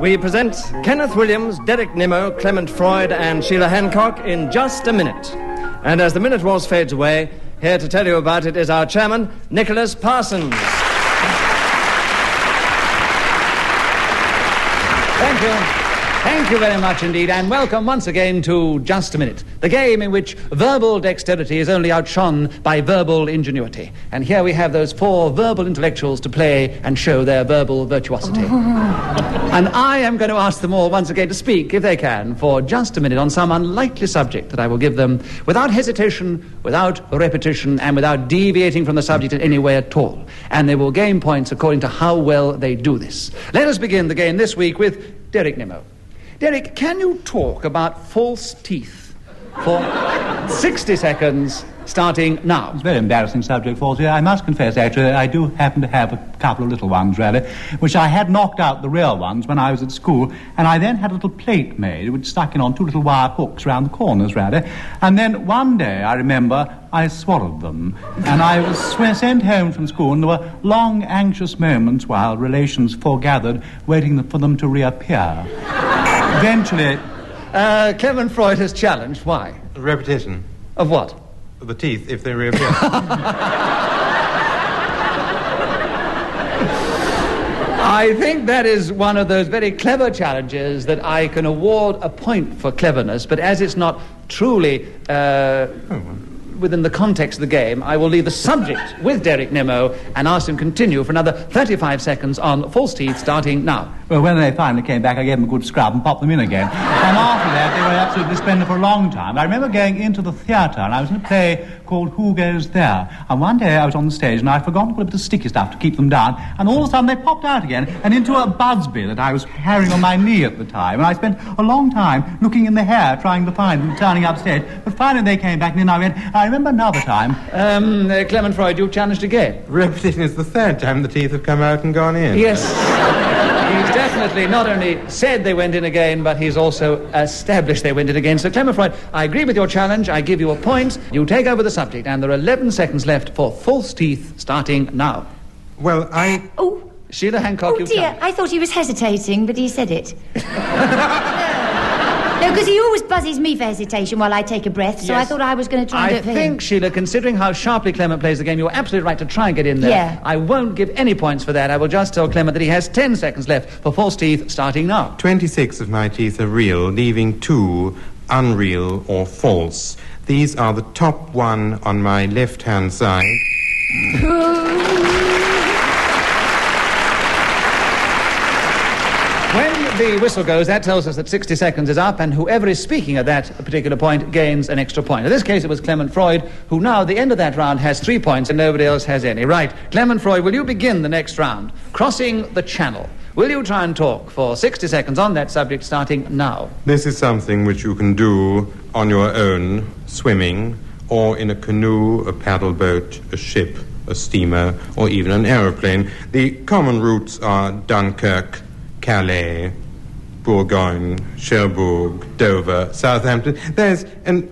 we present Kenneth Williams, Derek Nimmo, Clement Freud and Sheila Hancock in Just a Minute. And as the minute waltz fades away, here to tell you about it is our chairman, Nicholas Parsons. Thank you. Thank you very much indeed, and welcome once again to Just a Minute, the game in which verbal dexterity is only outshone by verbal ingenuity. And here we have those four verbal intellectuals to play and show their verbal virtuosity. And I am going to ask them all once again to speak, if they can, for just a minute on some unlikely subject that I will give them without hesitation, without repetition, and without deviating from the subject in any way at all. And they will gain points according to how well they do this. Let us begin the game this week with Derek Nimmo. Derek, can you talk about false teeth for 60 seconds, starting now? It's a very embarrassing subject, false teeth. I must confess, actually, I do happen to have a couple of little ones, really, which I had knocked out the real ones when I was at school, and I then had a little plate made, which stuck in on two little wire hooks round the corners, really, and then one day, I remember, I swallowed them, and I was sent home from school, and there were long, anxious moments while relations foregathered, waiting for them to reappear. Eventually... Clement Freud has challenged. Why? Repetition. Of what? Of the teeth, if they reappear. I think that is one of those very clever challenges that I can award a point for cleverness, but as it's not truly within the context of the game, I will leave the subject with Derek Nimmo and ask him to continue for another 35 seconds on false teeth, starting now. Well, when they finally came back, I gave them a good scrub and popped them in again. And after that, they were absolutely splendid for a long time. I remember going into the theatre, and I was in a play called Who Goes There? And one day I was on the stage, and I'd forgotten to put a bit of sticky stuff to keep them down, and all of a sudden they popped out again, and into a Busby that I was carrying on my knee at the time. And I spent a long time looking in the hair, trying to find them, turning upstage. But finally they came back, and then I went... I remember another time... Clement Freud, you've challenged again. Repetition is the third time the teeth have come out and gone in. Yes. He's definitely not only said they went in again, but he's also established they went in again. So, Clement Freud, I agree with your challenge. I give you a point. You take over the subject, and there are 11 seconds left for false teeth, starting now. Well, Oh. Sheila Hancock, Oh, dear. I thought he was hesitating, but he said it. No, because he always buzzes me for hesitation while I take a breath, so Yes. I thought I was going to try and do it for him. I think, Sheila, considering how sharply Clement plays the game, you're absolutely right to try and get in there. Yeah. I won't give any points for that. I will just tell Clement that he has 10 seconds left for false teeth, starting now. 26 of my teeth are real, leaving 2 unreal or false. These are the top one on my left-hand side. When the whistle goes, that tells us that 60 seconds is up, and whoever is speaking at that particular point gains an extra point. In this case, it was Clement Freud, who now, at the end of that round, has 3 points and nobody else has any. Right, Clement Freud, will you begin the next round? Crossing the Channel. Will you try and talk for 60 seconds on that subject, starting now? This is something which you can do on your own, swimming, or in a canoe, a paddle boat, a ship, a steamer, or even an aeroplane. The common routes are Dunkirk, Calais, Bourgogne, Cherbourg, Dover, Southampton. There's an...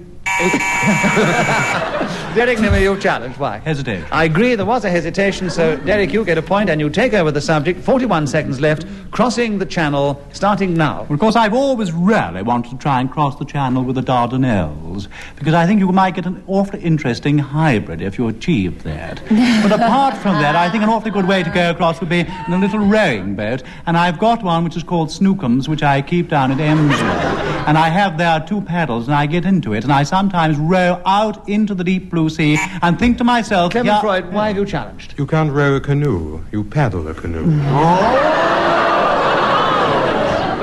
Derek Nimmo, you've challenged. Why? Hesitation. I agree, there was a hesitation, so Derek, you get a point and you take over the subject. 41 seconds left. Crossing the Channel, starting now. Well, of course, I've always really wanted to try and cross the Channel with the Dardanelles, because I think you might get an awfully interesting hybrid if you achieve that. But apart from that, I think an awfully good way to go across would be in a little rowing boat, and I've got one which is called Snookums, which I keep down at Emsworth, and I have there 2 paddles, and I get into it, and I sometimes row out into the deep blue sea and think to myself... Clement Freud, why have you challenged? You can't row a canoe. You paddle a canoe.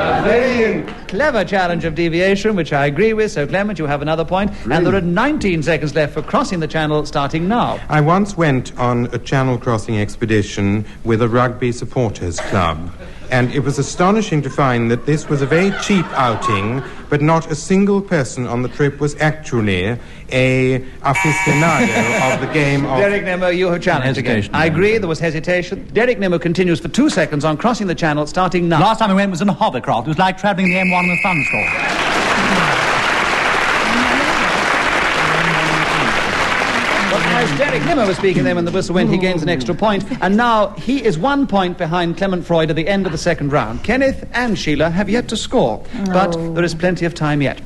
A very clever challenge of deviation, which I agree with. So, Clement, you have another point. Really? And there are 19 seconds left for crossing the Channel, starting now. I once went on a channel crossing expedition with a rugby supporters club. And it was astonishing to find that this was a very cheap outing, but not a single person on the trip was actually a aficionado of the game of... Derek Nimmo, you have challenged again. I agree, there was hesitation. Derek Nimmo continues for 2 seconds on crossing the Channel, starting now. Last time I went was in a hovercraft. It was like travelling the M1 in a thunderstorm. What can I As Derek Nimmo was speaking then when the whistle went, he gains an extra point. And now he is 1 point behind Clement Freud at the end of the second round. Kenneth and Sheila have yet to score, but there is plenty of time yet.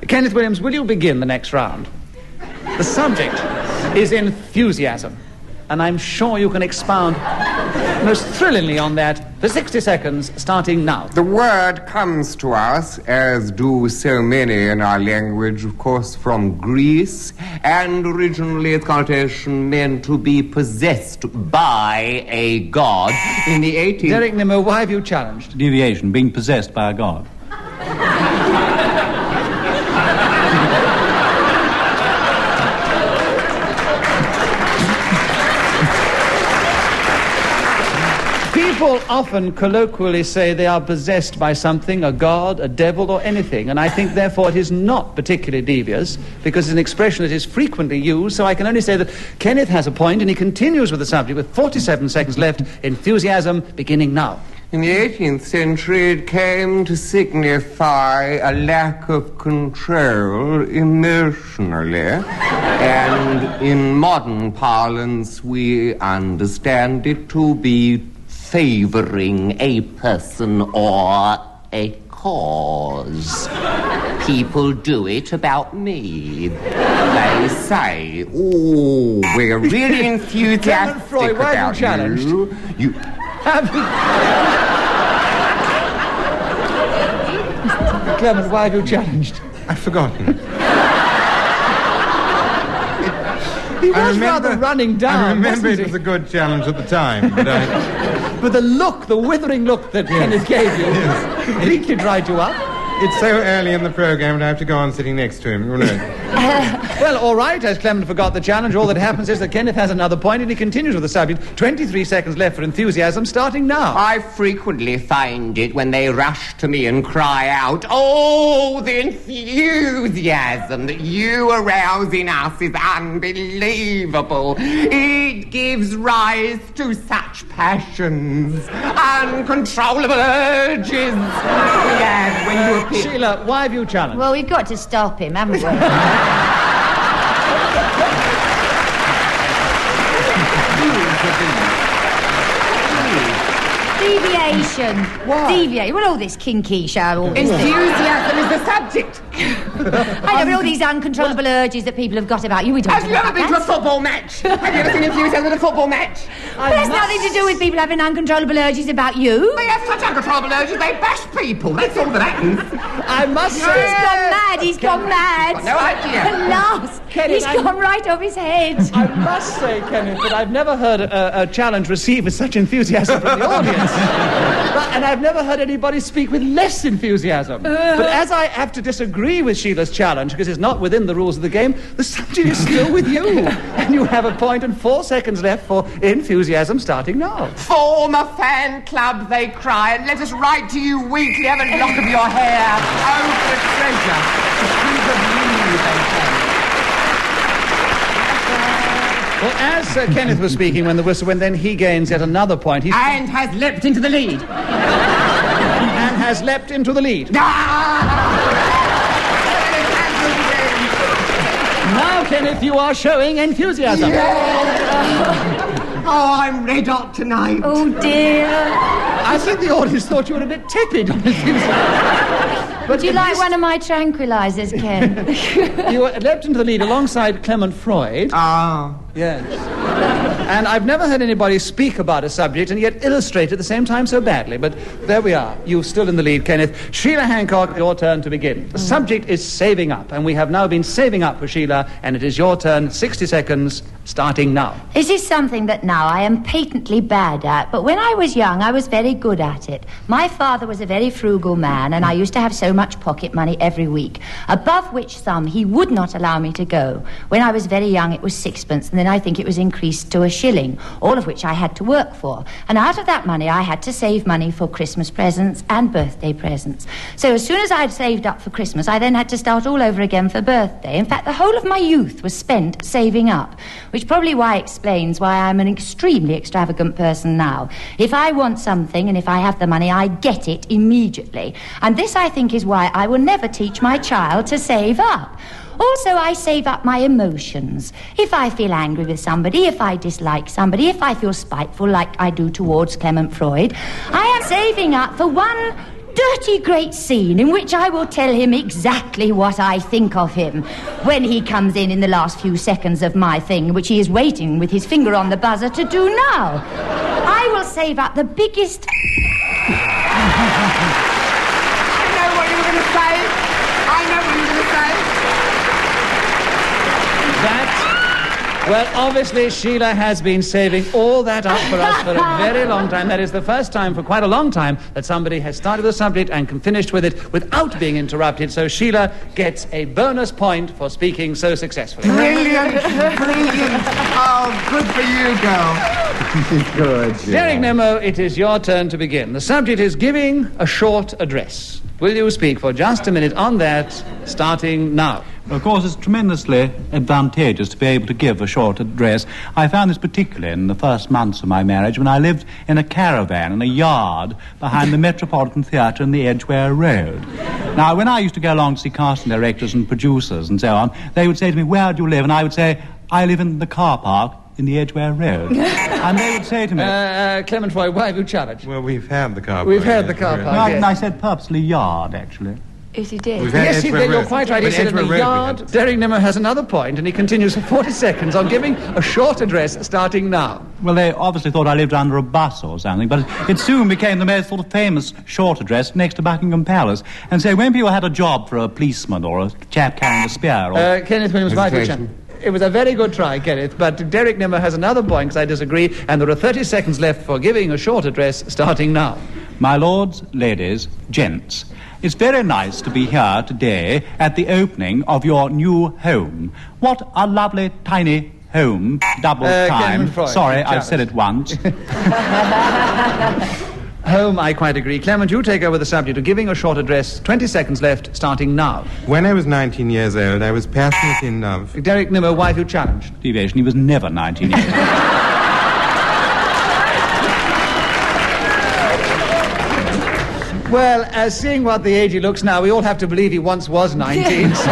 Kenneth Williams, will you begin the next round? The subject is enthusiasm, and I'm sure you can expound most thrillingly on that for 60 seconds, starting now. The word comes to us, as do so many in our language, of course, from Greece, and originally its connotation meant to be possessed by a god. In the 18th... Derek Nimmo, why have you challenged? Deviation, being possessed by a god. People often colloquially say they are possessed by something, a god, a devil, or anything, and I think, therefore, it is not particularly devious, because it's an expression that is frequently used, so I can only say that Kenneth has a point, and he continues with the subject with 47 seconds left. Enthusiasm beginning now. In the 18th century, it came to signify a lack of control emotionally. And in modern parlance, we understand it to be favoring a person or a cause. People do it about me. They say, oh, we're really enthusiastic Freud, why about have you challenged? you. Clement, why have you challenged? I've forgotten. He was rather running down. I remember wasn't it was a good challenge at the time, but But the look, the withering look that Kenneth gave you, completely dried you up. it's so early in the program and I have to go on sitting next to him. You know. Well, all right, as Clement forgot the challenge, all that happens is that Kenneth has another point and he continues with the subject. 23 seconds left for enthusiasm, starting now. I frequently find it when they rush to me and cry out, oh, the enthusiasm that you arouse in us is unbelievable. It gives rise to such passions, uncontrollable urges. Yes, when you appear... Sheila, why have you challenged? Well, we've got to stop him, haven't we? Deviation. Why? Deviate. Well, all this kinky show. All this Enthusiasm is the subject. I know all these uncontrollable urges that people have got about you. We don't Have you ever been to a football match? Have you ever seen enthusiasm at a football match? Well, that's nothing to do with people having uncontrollable urges about you. They have such uncontrollable urges, they bash people. That's all that happens. I must He's say... gone mad. He's gone mad. No idea. Alas, Kenneth, he's gone right off his head. I must say, Kenneth, that I've never heard a challenge received with such enthusiasm from the audience. And I've never heard anybody speak with less enthusiasm. But as I have to disagree with Sheila's challenge, because it's not within the rules of the game, the subject is still with you. And you have a point and 4 seconds left for enthusiasm, starting now. Form a fan club, they cry, and let us write to you weekly. Have a lock of your hair. Oh, the treasure. To speak of you, they say. Well, as Kenneth was speaking when the whistle went, then he gains yet another point. And has leapt into the lead. And has leapt into the lead. Now, Kenneth, you are showing enthusiasm. Oh, I'm red hot tonight. Oh, dear. I think the audience thought you were a bit tepid on enthusiasm. Would you like one of my tranquilizers, Ken? You leapt into the lead alongside Clement Freud. Ah. Yes. And I've never heard anybody speak about a subject and yet illustrate at the same time so badly. But there we are. You're still in the lead, Kenneth. Sheila Hancock, your turn to begin. The subject is saving up, and we have now been saving up for Sheila, and it is your turn. 60 seconds, starting now. This is something that now I am patently bad at, but when I was young, I was very good at it. My father was a very frugal man, and I used to have so much pocket money every week, above which sum he would not allow me to go. When I was very young, it was sixpence, and then I think it was increased to a shilling, all of which I had to work for. And out of that money, I had to save money for Christmas presents and birthday presents. So as soon as I had saved up for Christmas, I then had to start all over again for birthday. In fact, the whole of my youth was spent saving up, which probably explains why I'm an extremely extravagant person now. If I want something and if I have the money, I get it immediately. And this, I think, is why I will never teach my child to save up. Also, I save up my emotions. If I feel angry with somebody, if I dislike somebody, if I feel spiteful like I do towards Clement Freud, I am saving up for one dirty great scene in which I will tell him exactly what I think of him when he comes in the last few seconds of my thing, which he is waiting with his finger on the buzzer to do now. I will save up the biggest... I know what you were going to say. I know what you were going to say. Well, obviously, Sheila has been saving all that up for us for a very long time. That is the first time for quite a long time that somebody has started the subject and finished with it without being interrupted. So Sheila gets a bonus point for speaking so successfully. Brilliant, brilliant. Oh, good for you, girl. Good. Derek Nimmo, it is your turn to begin. The subject is giving a short address. Will you speak for just a minute on that, starting now? Of course, it's tremendously advantageous to be able to give a short address. I found this particularly in the first months of my marriage when I lived in a caravan in a yard behind the Metropolitan Theatre in the Edgware Road. Now, when I used to go along to see casting directors and producers and so on, they would say to me, "Where do you live?" And I would say, "I live in the car park in the Edgware Road." And they would say to me... Clement Freud, why have you challenged? Well, we've had the car park. We've had the car park, No, yes. I said purposely yard, actually. Yes, he did. We've had Yes, Edgware you're Road. quite right. He But said in the Edgware Road we yard. had. Derek Nimmo has another point, and he continues for 40 seconds on giving a short address starting now. Well, they obviously thought I lived under a bus or something, but it soon became the most sort of famous short address next to Buckingham Palace. And so when people had a job for a policeman or a chap carrying a spear or... Kenneth Williams, Hesitation. it was a very good try, Kenneth, but Derek Nimmo has another point because I disagree, and there are 30 seconds left for giving a short address starting now. My lords, ladies, gents, it's very nice to be here today at the opening of your new home. What a lovely, tiny home, double time. Freud, Sorry, Charles. I've said it once. Home, I quite agree. Clement, you take over the subject of giving a short address. 20 seconds left, starting now. When I was 19 years old, I was passionate in love. Derek Nimmo, why have you challenged? Deviation, he was never 19 years old. Well, seeing what the age he looks now, we all have to believe he once was 19, so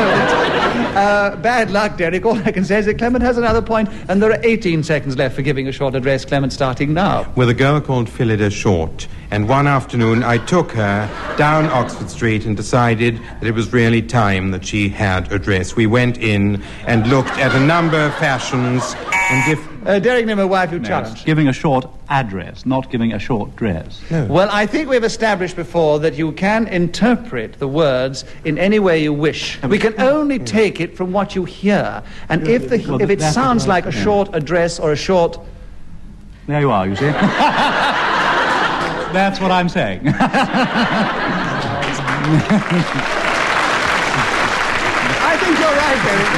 bad luck, Derek. All I can say is that Clement has another point, and there are 18 seconds left for giving a short address. Clement, starting now. With a girl called Phillida Short. And one afternoon, I took her down Oxford Street and decided that it was really time that she had a dress. We went in and looked at a number of fashions and different... Derek Nimmo, why have you challenged? Giving a short address, not giving a short dress. No. Well, I think we've established before that you can interpret the words in any way you wish. We can only take it from what you hear. And if it sounds like a short address or a short... There you are, you see. That's what I'm saying. I think you're right, Derek.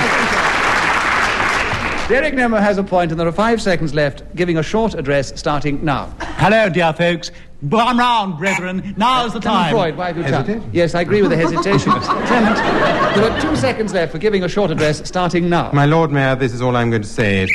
Derek Nimmo has a point, and there are 5 seconds left, giving a short address starting now. Hello, dear folks. Come round, brethren. Now's the time. Freud, why have you challenged? Hesitate? Yes, I agree with the hesitation. Clement, there are 2 seconds left for giving a short address starting now. My Lord Mayor, this is all I'm going to say.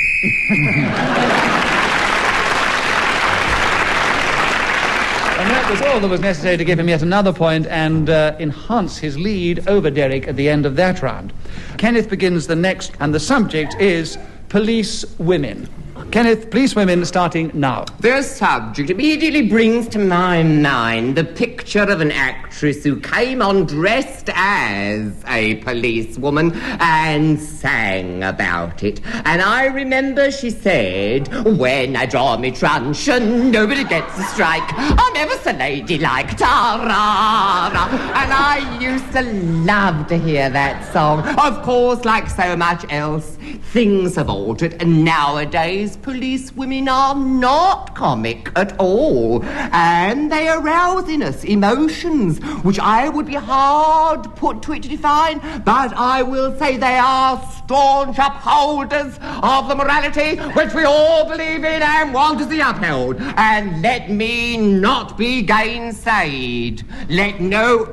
And that was all that was necessary to give him yet another point and enhance his lead over Derek at the end of that round. Kenneth begins the next, and the subject is police women. Kenneth, police women starting now. The subject immediately brings to my mind the picture of an actress who came on dressed as a policewoman and sang about it. And I remember she said, "When I draw me truncheon, nobody gets a strike. I'm ever so ladylike, ta-ra-ra." And I used to love to hear that song. Of course, like so much else, things have altered, and nowadays police women are not comic at all, and they arouse in us emotions which I would be hard put to it to define, but I will say they are staunch upholders of the morality which we all believe in and want to see upheld. And let me not be gainsayed. Let no...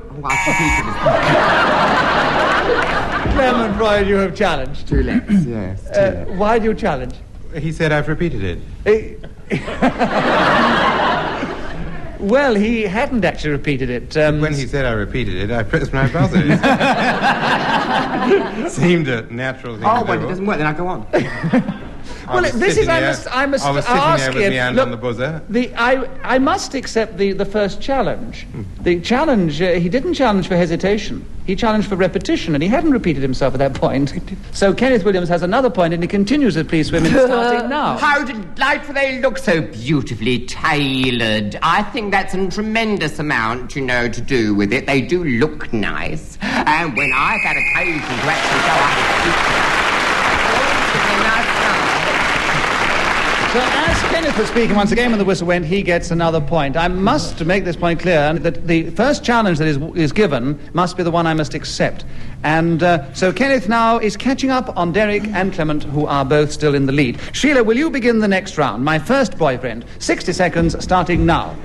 Clement Freud, you have challenged. Too late, yes. Why do you challenge? He said I've repeated it. Well, he hadn't actually repeated it. When he said I repeated it, I pressed my buzzer. Seemed a natural thing to do. Well, it doesn't work, then I go on. Well, this is, I must I was sitting ask there with my him, hand look, on the buzzer. I must accept the first challenge. The challenge, he didn't challenge for hesitation. He challenged for repetition, and he hadn't repeated himself at that point. So Kenneth Williams has another point, and he continues with Please Women starting now. How delightful, they look so beautifully tailored. I think that's a tremendous amount, to do with it. They do look nice. And when I've had occasion to actually go out and speak to them, So as Kenneth was speaking once again when the whistle went, he gets another point. I must make this point clear that the first challenge that is given must be the one I must accept. And so Kenneth now is catching up on Derek and Clement, who are both still in the lead. Sheila, will you begin the next round? My first boyfriend. 60 seconds starting now.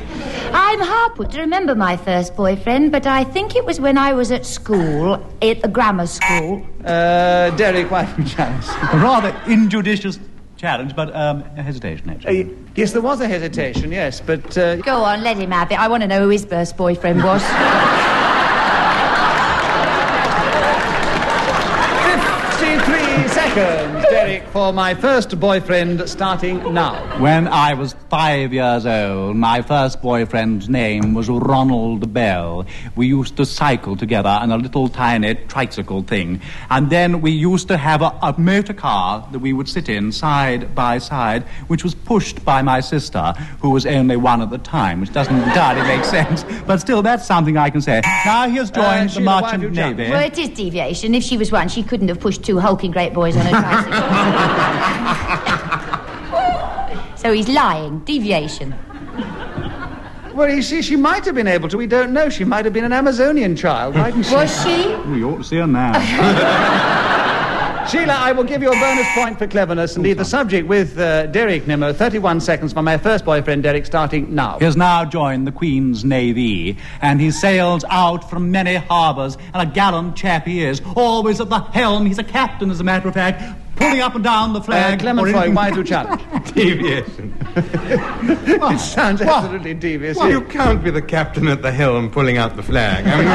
I'm hard put to remember my first boyfriend, but I think it was when I was at school, at the grammar school. Derek, why don't you challenge? A rather injudicious challenge, but hesitation, actually. Yes, there was a hesitation, yes, but... Go on, let him have it. I want to know who his first boyfriend was. 53 seconds, Derek, for my first boyfriend starting now. When I was 5 years old, my first boyfriend's name was Ronald Bell. We used to cycle together on a little tiny tricycle thing. And then we used to have a motor car that we would sit in side by side, which was pushed by my sister, who was only one at the time, which doesn't entirely make sense. But still, that's something I can say. Now he has joined the Sheila, Merchant Navy. Well, it is deviation. If she was one, she couldn't have pushed two hulking great boys on a tricycle. So he's lying. Deviation. Well, you see, she might have been able to. We don't know. She might have been an Amazonian child, mightn't she? Was she? We ought to see her now. Sheila, I will give you a bonus point for cleverness and leave the subject with Derek Nimmo. 31 seconds for my first boyfriend, Derek, starting now. He has now joined the Queen's Navy, and he sails out from many harbours, and a gallant chap he is, always at the helm. He's a captain, as a matter of fact, pulling up and down the flag. Clement Freud, why do challenge? Deviation. It sounds absolutely devious. You can't be the captain at the helm pulling out the flag. I mean,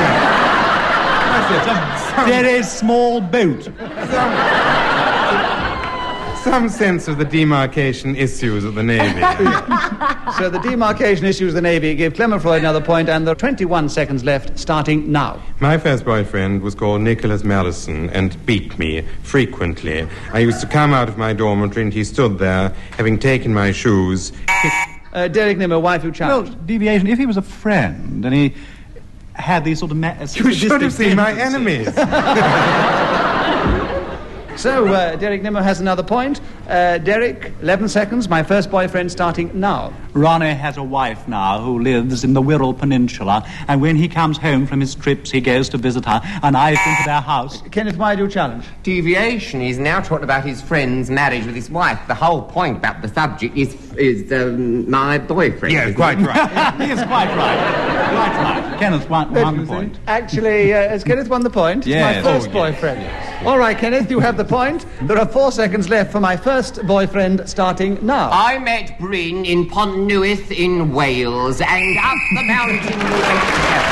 It's a very small boat. some sense of the demarcation issues of the Navy. So the demarcation issues of the Navy give Clement Freud another point, and there are 21 seconds left, starting now. My first boyfriend was called Nicholas Parsons and beat me frequently. I used to come out of my dormitory and he stood there, having taken my shoes. Derek Nimmo, why have you Well, challenged? deviation, if he was a friend and he had these sort of... You should have seen my enemies. So, Derek Nimmo has another point. Derek, 11 seconds, my first boyfriend starting now. Ronnie has a wife now who lives in the Wirral Peninsula, and when he comes home from his trips, he goes to visit her, and I've been to their house. Kenneth, why do you challenge? Deviation. He's now talking about his friend's marriage with his wife. The whole point about the subject is my boyfriend. Yeah, quite right. He is quite right. Quite right. Kenneth won the point. Actually, has Kenneth won the point? Yes. My first boyfriend. All right, Kenneth, you have the point. There are 4 seconds left for my first boyfriend starting now. I met Bryn in Ponnewydd in Wales, and up the mountain we went together.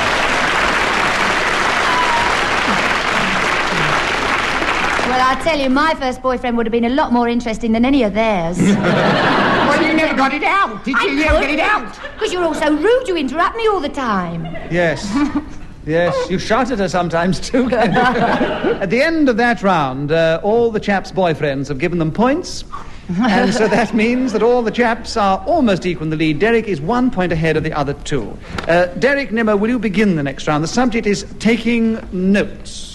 Well, I tell you, my first boyfriend would have been a lot more interesting than any of theirs. Well, you never got it out, did you? You never get it out. Because you're all so rude, you interrupt me all the time. Yes. Yes, you shout at her sometimes too. At the end of that round, all the chaps' boyfriends have given them points. And so that means that all the chaps are almost equal in the lead. Derek is 1 point ahead of the other two. Derek Nimmo, will you begin the next round? The subject is taking notes.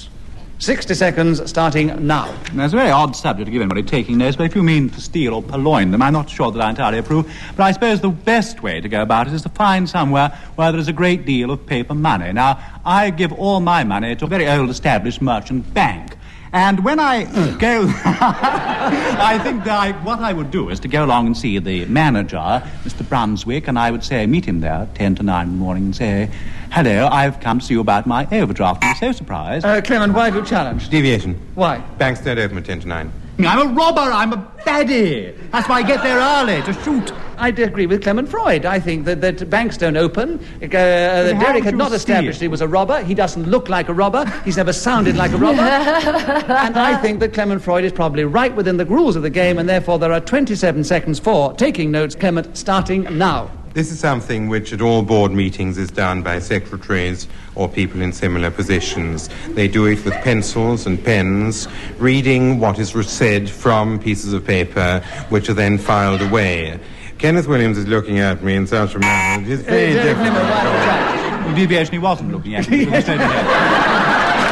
60 seconds starting now. Now, it's a very odd subject to give anybody taking notes, but if you mean to steal or purloin them, I'm not sure that I entirely approve. But I suppose the best way to go about it is to find somewhere where there is a great deal of paper money. Now, I give all my money to a very old established merchant bank. And when I go, I think that what I would do is to go along and see the manager, Mr. Brunswick, and I would say, meet him there, 10 to 9 in the morning, and say, hello, I've come to see you about my overdraft. I'm so surprised. Clement, why have you challenged? Deviation. Why? Banks don't open at 10 to 9. I'm a robber, I'm a baddie. That's why I get there early, to shoot. I agree with Clement Freud. I think that banks don't open. Derek had not established he was a robber. He doesn't look like a robber. He's never sounded like a robber. And I think that Clement Freud is probably right within the rules of the game, and therefore there are 27 seconds for taking notes. Clement, starting now. This is something which at all board meetings is done by secretaries or people in similar positions. They do it with pencils and pens, reading what is said from pieces of paper, which are then filed away. Kenneth Williams is looking at me in such a manner that it's very different. Deviation, he wasn't looking at me. He was straight ahead.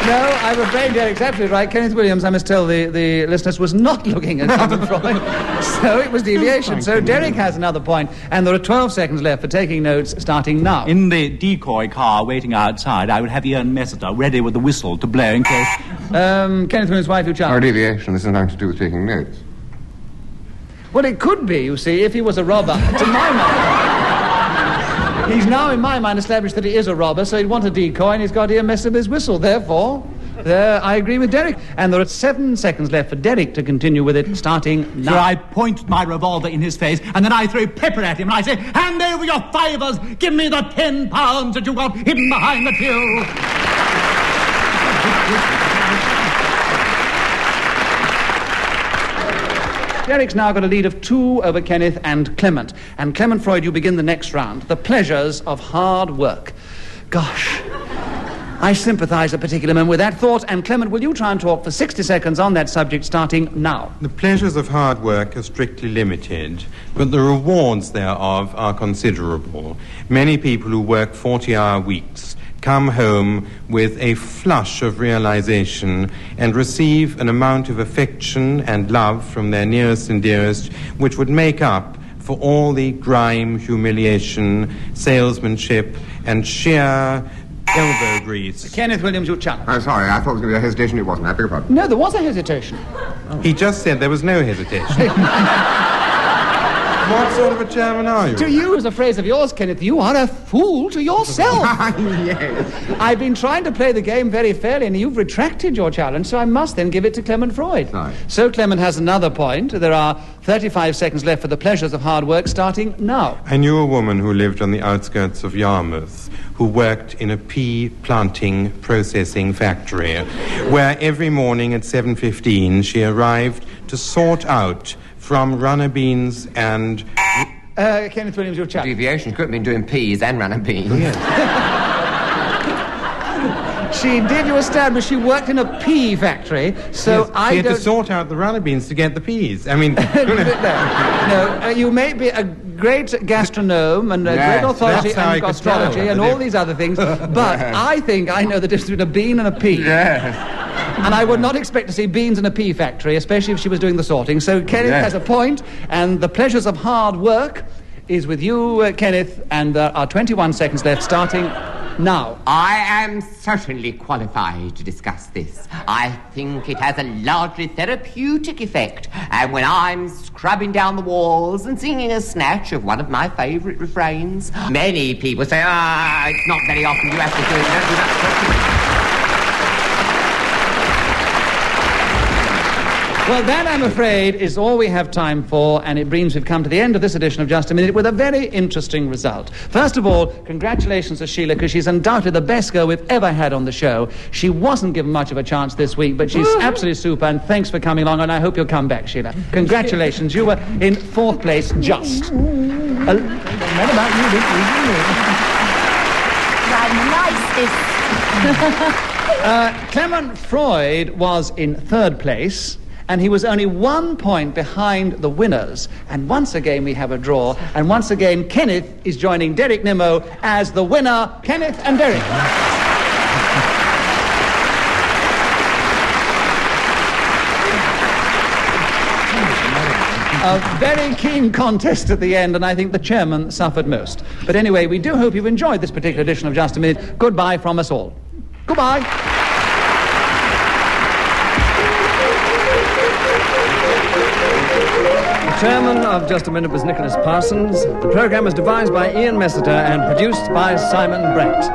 No, I'm afraid Derek's absolutely right. Kenneth Williams, I must tell the listeners, was not looking at Clement Freud. So it was deviation. So Derek has another point, and there are 12 seconds left for taking notes, starting now. In the decoy car waiting outside, I would have Ian Messiter ready with the whistle to blow in case... Kenneth Williams' wife, you challenge. Our deviation, this has nothing to do with taking notes. Well, it could be, you see, if he was a robber. To my mind... He's now, in my mind, established that he is a robber, so he'd want a decoy, and he's got Ian Messiter's whistle. Therefore, I agree with Derek. And there are 7 seconds left for Derek to continue with it, starting now. So I point my revolver in his face, and then I throw pepper at him, and I say, hand over your fivers, give me the £10 that you got hidden behind the till. Derek's now got a lead of 2 over Kenneth and Clement. And Clement Freud, you begin the next round. The pleasures of hard work. Gosh, I sympathise a particular moment with that thought. And Clement, will you try and talk for 60 seconds on that subject, starting now? The pleasures of hard work are strictly limited, but the rewards thereof are considerable. Many people who work 40-hour weeks come home with a flush of realization and receive an amount of affection and love from their nearest and dearest which would make up for all the grime, humiliation, salesmanship, and sheer elbow grease. Kenneth Williams, your challenge. I'm sorry, I thought it was going to be a hesitation. It wasn't. I beg your pardon. No, there was a hesitation. He just said there was no hesitation. What sort of a chairman are you? To use a phrase of yours, Kenneth, you are a fool to yourself. Yes. I've been trying to play the game very fairly, and you've retracted your challenge, so I must then give it to Clement Freud. Right. So Clement has another point. There are 35 seconds left for the pleasures of hard work, starting now. I knew a woman who lived on the outskirts of Yarmouth, who worked in a pea planting processing factory, where every morning at 7:15 she arrived to sort out from runner beans and... Kenneth Williams, your challenge. Deviation could have been doing peas and running beans. She did, you establish she worked in a pea factory, so yes, I she had don't... to sort out the runner beans to get the peas. I mean... No, you may be a great gastronome and a great authority and astrology and all these other things, but I think I know the difference between a bean and a pea. Yes. And I would not expect to see beans in a pea factory, especially if she was doing the sorting. So Kenneth has a point, and the pleasures of hard work is with you, Kenneth, and there are 21 seconds left, starting now. I am certainly qualified to discuss this. I think it has a largely therapeutic effect. And when I'm scrubbing down the walls and singing a snatch of one of my favourite refrains, many people say, it's not very often you have to do it. Don't do that. Well, that, I'm afraid, is all we have time for, and it means we've come to the end of this edition of Just a Minute with a very interesting result. First of all, congratulations to Sheila, because she's undoubtedly the best girl we've ever had on the show. She wasn't given much of a chance this week, but she's absolutely super, and thanks for coming along, and I hope you'll come back, Sheila. Congratulations. You were in 4th place, just. What about you this week? Clement Freud was in 3rd place, and he was only 1 point behind the winners. And once again we have a draw, and once again Kenneth is joining Derek Nimmo as the winner. Kenneth and Derek. A very keen contest at the end, and I think the chairman suffered most. But anyway, we do hope you've enjoyed this particular edition of Just a Minute. Goodbye from us all. Goodbye. The chairman of Just a Minute was Nicholas Parsons. The programme was devised by Ian Messiter and produced by Simon Brett.